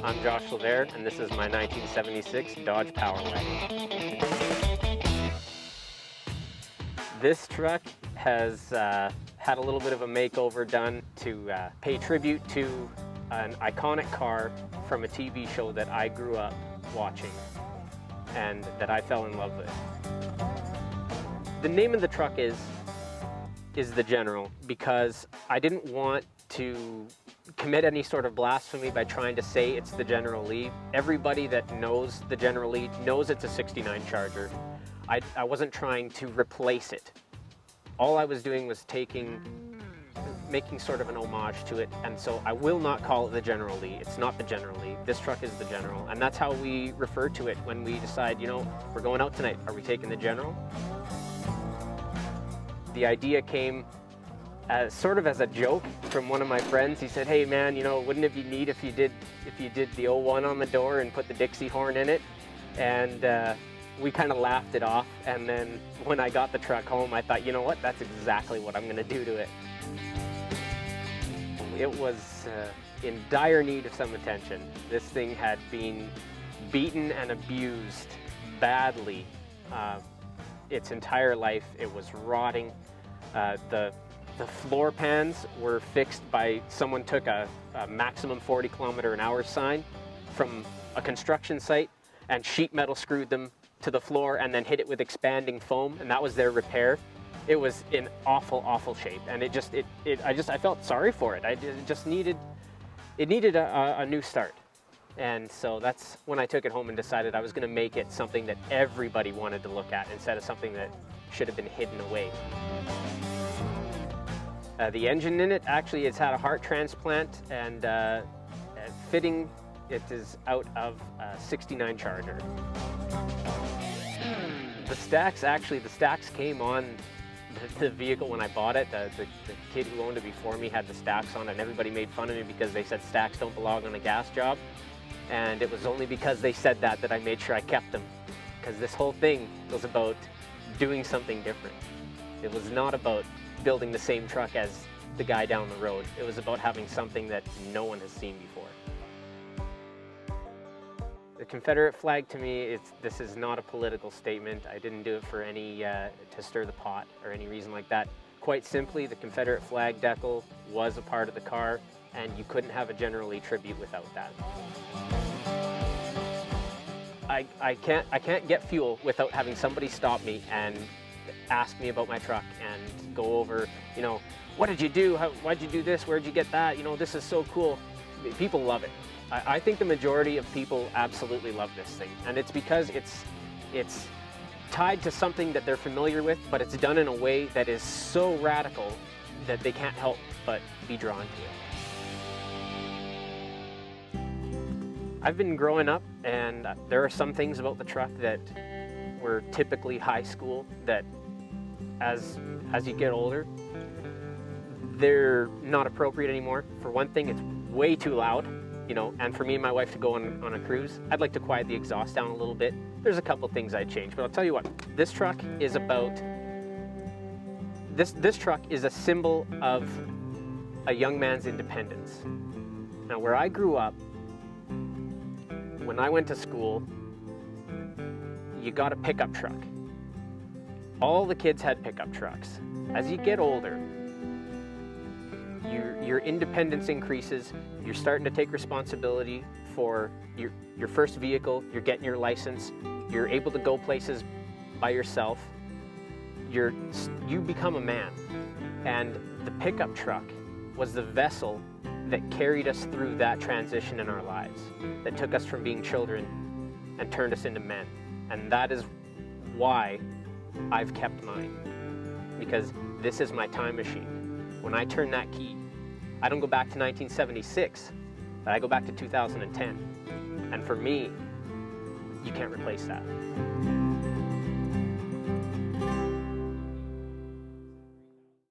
I'm Josh Levair, and this is my 1976 Dodge Power Wagon. This truck has had a little bit of a makeover done to pay tribute to an iconic car from a TV show that I grew up watching and that I fell in love with. The name of the truck is the General because I didn't want to commit any sort of blasphemy by trying to say it's the General Lee. Everybody that knows the General Lee knows it's a 69 Charger. I wasn't trying to replace it. All I was doing was making sort of an homage to it, and so I will not call it the General Lee. It's not the General Lee. This truck is the General, and that's how we refer to it when we decide, you know, we're going out tonight. Are we taking the General? The idea came sort of as a joke from one of my friends. He said, "Hey man, you know, wouldn't it be neat if you did the 01 on the door and put the Dixie horn in it?" And we kind of laughed it off. And then when I got the truck home, I thought, you know what? That's exactly what I'm going to do to it. It was in dire need of some attention. This thing had been beaten and abused badly its entire life. It was rotting. The floor pans were fixed by someone took a maximum 40 km/h sign from a construction site and sheet metal screwed them to the floor and then hit it with expanding foam, and that was their repair. It was in awful shape, and I felt sorry for it. It needed a new start. And so that's when I took it home and decided I was going to make it something that everybody wanted to look at instead of something that should have been hidden away. The engine in it, actually, it's had a heart transplant, and fitting, it is out of a 69 Charger. The stacks came on the vehicle when I bought it. The kid who owned it before me had the stacks on it, and everybody made fun of me because they said stacks don't belong on a gas job. And it was only because they said that I made sure I kept them, because this whole thing was about doing something different. It was not about building the same truck as the guy down the road. It was about having something that no one has seen before. The Confederate flag, to me, this is not a political statement. I didn't do it for any to stir the pot or any reason like that. Quite simply, the Confederate flag decal was a part of the car, and you couldn't have a General Lee tribute without that. I can't get fuel without having somebody stop me and ask me about my truck and go over, you know, what did you do? Why'd you do this? Where'd you get that? You know, this is so cool. People love it. I think the majority of people absolutely love this thing, and it's because it's tied to something that they're familiar with, but it's done in a way that is so radical that they can't help but be drawn to it. I've been growing up, and there are some things about the truck that were typically high school that as you get older, they're not appropriate anymore. For one thing, it's way too loud. You know, and for me and my wife to go on a cruise, I'd like to quiet the exhaust down a little bit. There's a couple things I'd change, but I'll tell you what, this truck is about, this truck is a symbol of a young man's independence. Now, where I grew up, when I went to school, you got a pickup truck. All the kids had pickup trucks. As you get older, your independence increases. You're starting to take responsibility for your first vehicle. You're getting your license. You're able to go places by yourself. You become a man. And the pickup truck was the vessel that carried us through that transition in our lives, that took us from being children and turned us into men. And that is why I've kept mine, because this is my time machine. When I turn that key, I don't go back to 1976, but I go back to 2010. And for me, you can't replace that.